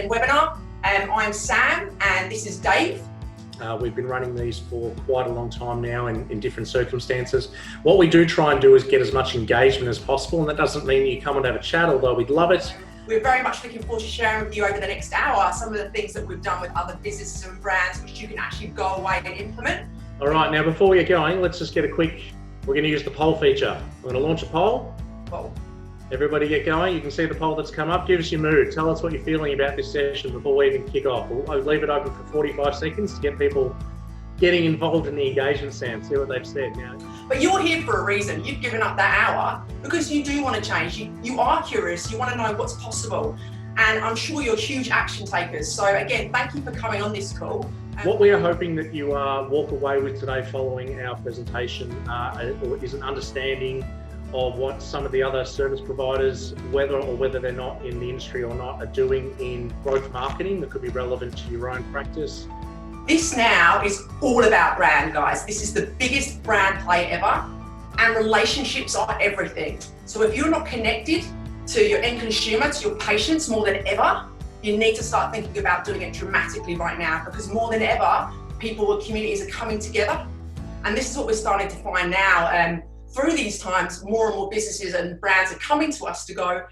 weekend webinar. I'm Sam and this is Dave. We've been running these for quite a long time now in different circumstances. What we do try and do is get as much engagement as possible, and that doesn't mean you come and have a chat, although we'd love it. We're very much looking forward to sharing with you over the next hour some of the things that we've done with other businesses and brands which you can actually go away and implement. All right, now before we get going, let's just get a quick, we're going to use the poll feature. We're going to launch a poll. Well, Everybody get going. You can see the poll that's come up. Give us your mood. Tell us what you're feeling about this session before we even kick off. I'll leave it open for 45 seconds to get people getting involved in the engagement, Sam. See what they've said now. but you're here for a reason. You've given up that hour because you do want to change. You are curious. You want to know what's possible. And I'm sure you're huge action takers. So again, thank you for coming on this call. What we are hoping that you walk away with today following our presentation is an understanding of what some of the other service providers, whether they're not in the industry or not, are doing in growth marketing that could be relevant to your own practice. This now is all about brand, guys. This is the biggest brand play ever, and relationships are everything. So if you're not connected to your end consumer, to your patients more than ever, you need to start thinking about doing it dramatically right now, because more than ever, people and communities are coming together. And this is what we're starting to find now. Through these times, more and more businesses and brands are coming to us to go,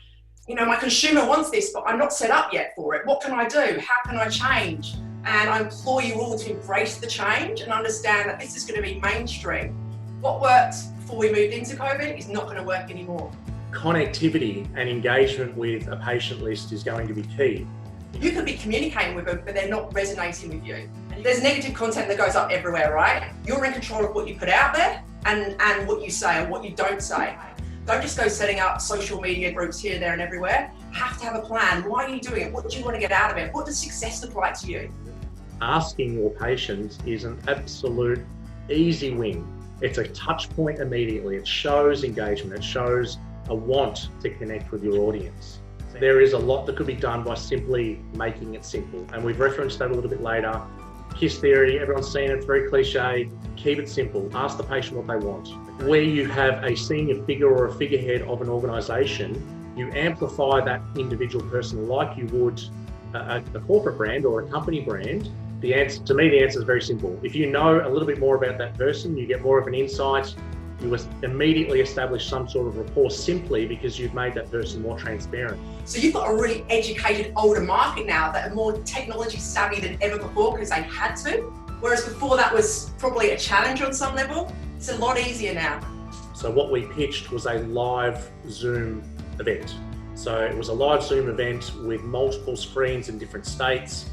you know, my consumer wants this, but I'm not set up yet for it. What can I do? How can I change? And I implore you all to embrace the change and understand that this is going to be mainstream. What worked before we moved into COVID is not going to work anymore. Connectivity and engagement with a patient list is going to be key. You could be communicating with them, but they're not resonating with you. There's negative content that goes up everywhere, right? You're in control of what you put out there and what you say and what you don't say. Don't just go setting up social media groups here, there and everywhere. Have to have a plan. Why are you doing it? What do you want to get out of it? What does success look like to you? Asking your patients is an absolute easy win. It's a touch point immediately. It shows engagement. It shows a want to connect with your audience. There is a lot that could be done by simply making it simple. And we've referenced that a little bit later. KISS theory, everyone's seen it, it's very cliche. Keep it simple. Ask the patient what they want. Where you have a senior figure or a figurehead of an organisation, you amplify that individual person like you would a corporate brand or a company brand. The answer, to me, the answer is very simple. If you know a little bit more about that person, you get more of an insight. You immediately establish some sort of rapport simply because you've made that person more transparent. So you've got a really educated older market now that are more technology savvy than ever before because they had to. Whereas before that was probably a challenge on some level. It's a lot easier now. So what we pitched was a live Zoom event. So it was a live Zoom event with multiple screens in different states,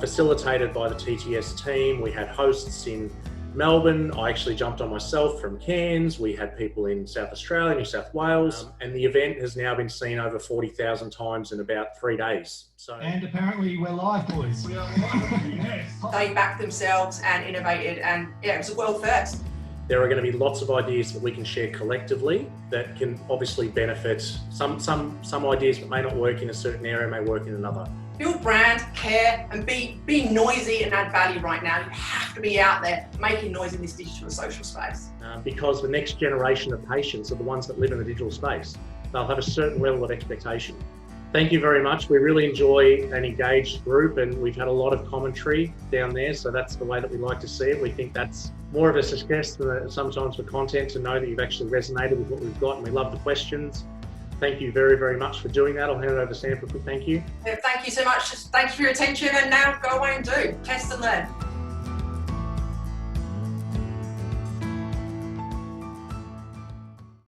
facilitated by the TTS team. We had hosts in Melbourne. I actually jumped on myself from Cairns. We had people in South Australia, New South Wales, and the event has now been seen over 40,000 times in about 3 days. And apparently we're live, boys. We are live, yes. They backed themselves and innovated, and yeah, it was a world first. There are going to be lots of ideas that we can share collectively that can obviously benefit. Some ideas that may not work in a certain area may work in another. Build brand, care, and be noisy and add value right now. You have to be out there making noise in this digital and social space. Because the next generation of patients are the ones that live in the digital space. They'll have a certain level of expectation. Thank you very much. We really enjoy an engaged group, and we've had a lot of commentary down there, so that's the way that we like to see it. We think that's more of a success than sometimes for content, to know that you've actually resonated with what we've got, and we love the questions. Thank you very, very much for doing that. I'll hand it over to Sam for a quick thank you. Thank you so much. Thank you for your attention, and now go away and do. Test and learn.